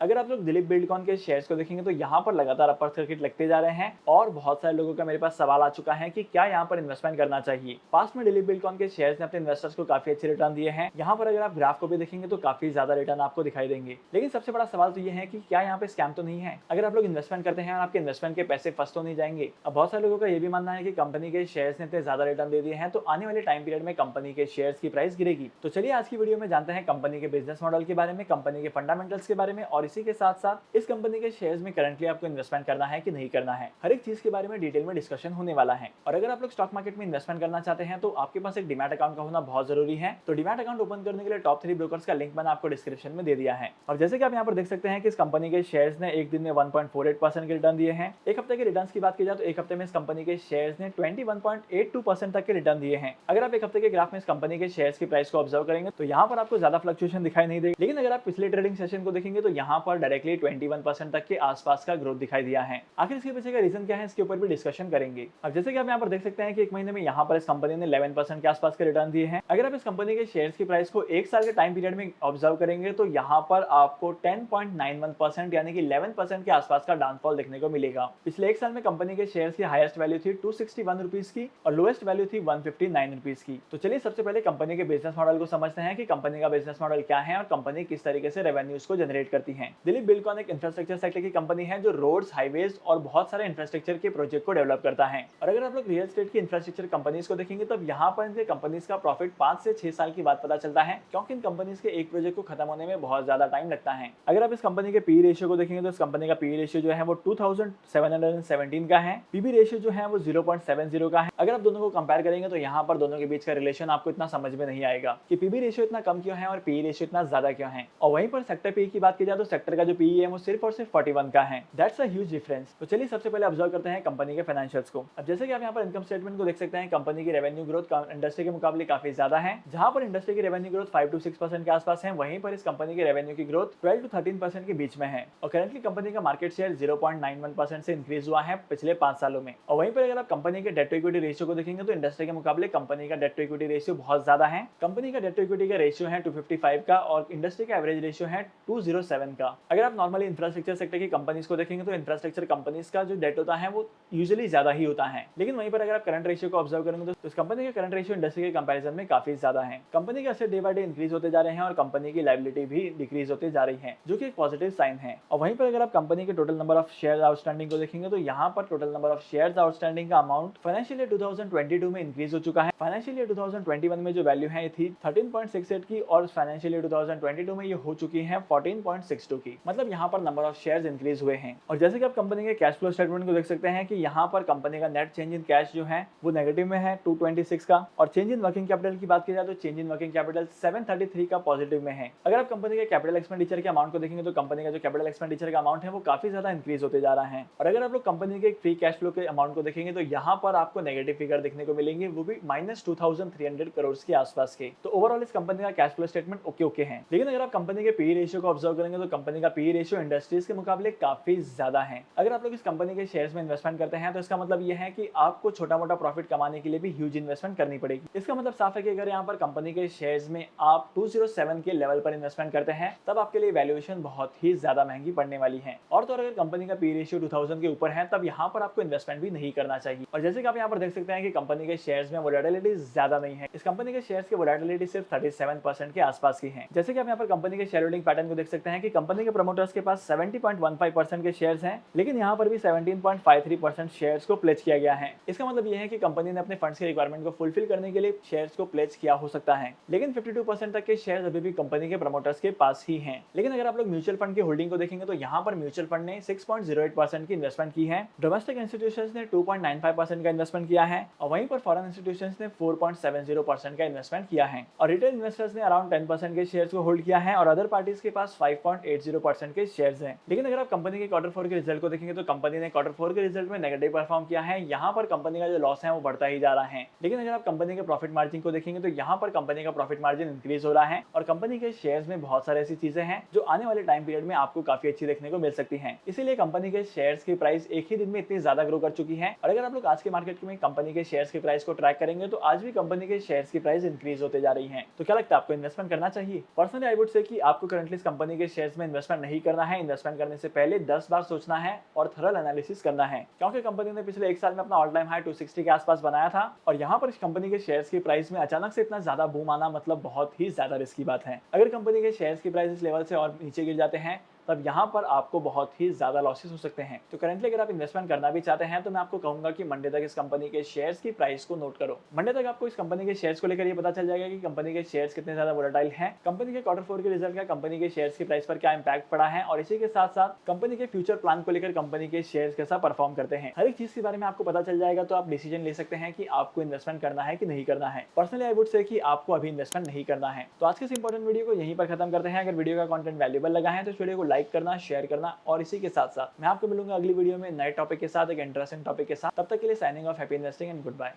अगर आप लोग दिलीप बिल्डकॉन के शेयर्स को देखेंगे तो यहाँ पर लगातार अपर सर्किट लगते जा रहे हैं और बहुत सारे लोगों का मेरे पास सवाल आ चुका है कि क्या यहाँ पर इन्वेस्टमेंट करना चाहिए। पास्ट में दिलीप बिल्डकॉन के शेयर्स ने अपने इन्वेस्टर्स को काफी अच्छे रिटर्न दिए हैं। यहाँ पर अगर आप ग्राफ को भी देखेंगे तो काफी ज्यादा रिटर्न आपको दिखाई देंगे। लेकिन सबसे बड़ा सवाल तो ये है कि क्या यहाँ पे स्कैम तो नहीं है। अगर आप लोग इन्वेस्टमेंट करते हैं और आपके इन्वेस्टमेंट के पैसे फंस तो नहीं जाएंगे। अब बहुत सारे लोगों का ये भी मानना है कि कंपनी के शेयर्स ने इतने ज्यादा रिटर्न दे दिए हैं तो आने वाले टाइम पीरियड में कंपनी के शेयर्स की प्राइस गिरेगी। तो चलिए आज की वीडियो में जानते हैं कंपनी के बिजनेस मॉडल के बारे में, कंपनी के फंडामेंटल्स के बारे में और इसी के साथ साथ इस कंपनी के शेयर्स में करंटली आपको इन्वेस्टमेंट करना है कि नहीं करना है। हर एक चीज के बारे में डिटेल में डिस्कशन होने वाला है। और अगर आप लोग स्टॉक मार्केट में इन्वेस्टमेंट करना चाहते हैं तो आपके पास एक डीमैट अकाउंट का होना बहुत जरूरी है। तो डीमैट अकाउंट ओपन करने के लिए टॉप 3 ब्रोकर्स का लिंक मैंने आपको डिस्क्रिप्शन में दे दिया है। और जैसे कि आप यहाँ पर देख सकते हैं कि इस कंपनी के शेयर्स ने एक दिन में 1.48% के रिटर्न दिए हैं। एक हफ्ते के रिटर्न की बात की जाए तो एक हफ्ते में इस कंपनी के शेयर्स ने 21.82% तक के रिटर्न दिए हैं। अगर आप एक हफ्ते के ग्राफ में इस कंपनी के शेयर्स की प्राइस को ऑब्जर्व करेंगे तो यहाँ पर आपको ज्यादा फ्लक्चुएशन दिखाई नहीं देगी। लेकिन अगर आप पिछले ट्रेडिंग सेशन को देखेंगे तो यहाँ पर डायरेक्टली 21% तक के आसपास का ग्रोथ दिखाई दिया है। आखिर इसके पीछे का रीजन क्या है, इसके ऊपर भी डिस्कशन करेंगे। अब जैसे कि आप यहाँ पर देख सकते हैं कि एक महीने में यहाँ पर इस कंपनी ने 11% के आसपास के रिटर्न दिए हैं। अगर आप इस कंपनी के शेयर्स की प्राइस को एक साल के टाइम पीरियड में ऑब्जर्व करेंगे तो यहाँ पर आपको 10.91% यानी कि 11% के आसपास का डाउनफॉल देखने को मिलेगा। पिछले एक साल में कंपनी के शेयर्स की हाईएस्ट वैल्यू थी 261 रुपीज की और लोएस्ट वैल्यू थी 159 रुपीज की। तो चलिए सबसे पहले कंपनी के बिजनेस मॉडल को समझते हैं कि कंपनी का बिजनेस मॉडल क्या है और कंपनी किस तरीके से रेवेन्यूज को जनरेट करती है। दिलीप बिल्डकॉन एक इंफ्रास्ट्रक्चर सेक्टर की कंपनी है जो रोड्स, हाईवेज और बहुत सारे इंफ्रास्ट्रक्चर के प्रोजेक्ट को डेवलप करता है। और अगर आप लोग रियल एस्टेट की इंफ्रास्ट्रक्चर कंपनीज को देखेंगे तो यहाँ पर इनके कंपनीज का प्रॉफिट 5 से 6 साल की बात पता चलता है, क्योंकि इन कंपनीज के एक प्रोजेक्ट को खत्म होने में बहुत ज्यादा टाइम लगता है। अगर आप इस कंपनी के पी रेशियो को देखेंगे तो इस कंपनी का पी रेशियो जो है वो 2717 का है। पीबी रेशियो जो है वो 0.70 का है। अगर आप दोनों को कंपेयर करेंगे तो यहाँ पर दोनों के बीच का रिलेशन आपको इतना समझ में नहीं आएगा कि पीबी रेशियो इतना कम क्यों है और पी रेशियो इतना ज्यादा क्यों है। और वहीं पर सेक्टर पी की बात की जाए तो सेक्टर का जो पी है वो सिर्फ और सिर्फ 41 का है। That's a huge difference. तो चलिए सबसे पहले ऑब्जर्व करते हैं कंपनी के फाइनेंशियल्स को। अब जैसे कि आप यहाँ पर इनकम स्टेटमेंट को देख सकते हैं, कंपनी की रेवेन्यू ग्रोथ इंडस्ट्री के मुकाबले काफी ज्यादा है। जहां पर इंडस्ट्री की रेवेन्यू ग्रोथ 5 to 6% के आसपास है, वहीं पर इस कंपनी की रेवेन्यू की ग्रोथ 12 to 13% के बीच में है। और करंटली कंपनी का मार्केट शेयर 0.91% से इंक्रीज हुआ है पिछले 5 सालों में। और वहीं पर अगर आप कंपनी के डेट टू इक्विटी रेशियो को देखेंगे तो इंडस्ट्री के मुकाबले कंपनी का डेट टू इक्विटी रेशियो बहुत ज्यादा है। कंपनी का डेट टू इक्विटी का रेशियो है 255 का और इंडस्ट्री का एवरेज रेशियो है 207 का। अगर आप नॉर्मली इंफ्रास्ट्रक्चर सेक्टर की कंपनीज को देखेंगे तो इंफ्रास्ट्रक्चर कंपनीज का जो डेट होता है वो यूजुअली ज्यादा ही होता है। लेकिन वहीं पर अगर आप करंट रेशियो को ऑब्जर्व करेंगे तो इस कंपनी का करंट रेशियो इंडस्ट्री के कंपैरिजन में काफी ज्यादा है। कंपनी के asset day by day increase होते जा रहे हैं और कंपनी की लायबिलिटी भी डिक्रीज होते जा रही है, जो कि एक पॉजिटिव साइन है। और वहीं पर अगर आप कंपनी के total number of share outstanding को देखेंगे तो यहाँ पर total number of shares outstanding का अमाउंट फाइनेंशियल ईयर 2022 में इंक्रीज हो चुका है। फाइनेंशियल ईयर 2021 में जो वैल्यू है थी 13.68 की और फाइनेंशियल ईयर 2022 में ये हो चुकी है 14.62 की। मतलब यहाँ पर नंबर ऑफ शेयर्स इंक्रीज हुए हैं। और जैसे कि आप कंपनी के कैश फ्लो स्टेटमेंट को देख सकते हैं कि यहाँ पर कंपनी का नेट चेंज इन कैश जो है वो नेगेटिव में है 226 का और चेंज इन वर्किंग कैपिटल की बात की जाए तो चेंज इन वर्किंग कैपिटल 733 का पॉजिटिव में है। अगर आप कंपनी के कैपिटल एक्सपेंडिचर के अमाउंट को देखेंगे तो कंपनी का जो कैपिटल एक्सपेंडिचर का अमाउंट है वो काफी ज्यादा इंक्रीज होते जा रहा है। और अगर आप लोग कंपनी के फ्री कैश फ्लो के अमाउंट को देखेंगे तो यहाँ पर आपको नेगेटिव फिगर देखने को मिलेंगे, वो भी -2300 करोड़ के आसपास के। तो ओवरऑल इस कंपनी का कैश फ्लो स्टेटमेंट ओके है। लेकिन अगर आप कंपनी के पी रेशियो को ऑब्जर्व करेंगे तो कंपनी का पी रेशियो इंडस्ट्रीज के मुकाबले काफी ज्यादा है। अगर आप लोग इस कंपनी के शेयर्स में इन्वेस्टमेंट करते हैं तो इसका मतलब यह है कि आपको छोटा मोटा प्रॉफिट कमाने के लिए भी ह्यूज इन्वेस्टमेंट करनी पड़ेगी। इसका मतलब साफ है कि अगर यहाँ पर कंपनी के शेयर्स में आप 207 के लेवल पर इन्वेस्टमेंट करते हैं तब आपके लिए वैल्यूएशन बहुत ही ज्यादा महंगी पड़ने वाली है। और तो अगर कंपनी का पी रेशियो 2000 के ऊपर है तब यहाँ पर आपको इन्वेस्टमेंट भी नहीं करना चाहिए। और जैसे कि आप यहाँ पर देख सकते हैं कि कंपनी के शेयर्स में वोलेटिलिटी ज्यादा नहीं है। इस कंपनी के शेयर्स की वोलेटिलिटी सिर्फ 37% के आसपास की है। जैसे कि आप यहाँ पर कंपनी के शेयर होल्डिंग पैटर्न को देख सकते हैं कि कंपनी के प्रमोटर्स के पास 70.15% के शेयर्स हैं, लेकिन यहाँ पर भी 17.53% शेयर्स को प्लेज किया गया है। इसका मतलब यह है कि कंपनी ने अपने फंड्स के रिक्वायरमेंट को फुलफिल करने के लिए शेयर्स को प्लेज किया हो सकता है, लेकिन 52% तक के शेयर्स अभी भी कंपनी के प्रमोटर्स के पास ही हैं। लेकिन अगर आप लोग म्यूचुअल फंड की होल्डिंग को देखेंगे तो यहाँ पर म्यूचुअल फंड ने 6.08% की इन्वेस्टमेंट की है। डोमेस्टिक इंस्टीट्यूशंस ने 2.95% का इन्वेस्टमेंट किया है और वहीं पर फॉरेन इंस्टीट्यूशंस ने 4.70% का इन्वेस्टमेंट किया है। और रिटेल इन्वेस्टर्स ने अराउंड 10% के शेयर्स को होल्ड किया है और अदर पार्टीज के पास 5.80% के शेयर्स हैं। लेकिन अगर आप कंपनी के क्वार्टर 4 के रिजल्ट को देखेंगे तो कंपनी ने क्वार्टर 4 के रिजल्ट में नेगेटिव परफॉर्म किया है। यहाँ पर कंपनी का जो लॉस है वो बढ़ता ही जा रहा है। लेकिन अगर आप कंपनी के प्रॉफिट मार्जिन को देखेंगे तो यहाँ पर कंपनी का प्रॉफिट मार्जिन इंक्रीज हो रहा है और कंपनी के शेयर्स में बहुत सारी ऐसी चीजें हैं जो आने वाले टाइम पीरियड में आपको काफी अच्छी देखने को मिल सकती हैं। इसीलिए कंपनी के शेयर्स की प्राइस एक ही दिन में इतनी ज्यादा ग्रो कर चुकी है। और अगर आप लोग आज के मार्केट में कंपनी के शेयर्स की प्राइस को ट्रैक करेंगे तो आज भी कंपनी के शेयर्स की प्राइस इंक्रीज होते जा रही है। तो क्या लगता है आपको इन्वेस्टमेंट करना चाहिए? पर्सनली आई वुड से कि आपको करंटली इस कंपनी के शेयर्स में इन्वेस्टमेंट नहीं करना है, इन्वेस्टमेंट करने से पहले 10 बार सोचना है और थरल एनालिसिस करना है, क्योंकि कंपनी ने पिछले 1 साल में अपना ऑल टाइम हाई 260 के आसपास बनाया था और यहाँ पर इस कंपनी के शेयर्स की प्राइस में अचानक से इतना ज्यादा बूम आना मतलब बहुत ही ज्यादा रिस्की बात है। अगर कंपनी के शेयर्स की प्राइस इस लेवल से और नीचे गिर जाते हैं तब यहाँ पर आपको बहुत ही ज्यादा लॉसेस हो सकते हैं। तो करंटली अगर आप इन्वेस्टमेंट करना भी चाहते हैं तो मैं आपको कहूंगा कि मंडे तक इस कंपनी के शेयर्स की प्राइस को नोट करो। मंडे तक आपको इस कंपनी के शेयर्स को लेकर ये पता चल जाएगा कि कंपनी के शेयर्स कितने ज्यादा वोलेटाइल हैं, कंपनी के Q4 के रिजल्ट का कंपनी के शेयर्स की प्राइस पर क्या इंपैक्ट पड़ा है और इसी के साथ साथ कंपनी के फ्यूचर प्लान को लेकर कंपनी के शेयर्स कैसा परफॉर्म करते हैं। हर एक चीज के बारे में आपको पता चल जाएगा तो आप डिसीजन ले सकते हैं कि आपको इन्वेस्टमेंट करना है कि नहीं करना है। पर्सनली आई वुड से कि आपको अभी इन्वेस्टमेंट नहीं करना है। तो आज के इस इंपॉर्टेंट वीडियो को यहीं पर खत्म करते हैं। अगर वीडियो का कंटेंट वैल्यूएबल लगा है तो इस वीडियो को लाइक करना, शेयर करना और इसी के साथ साथ मैं आपको मिलूंगा अगली वीडियो में नए टॉपिक के साथ, एक इंटरेस्टिंग टॉपिक के साथ। तब तक के लिए signing off, happy investing and good bye.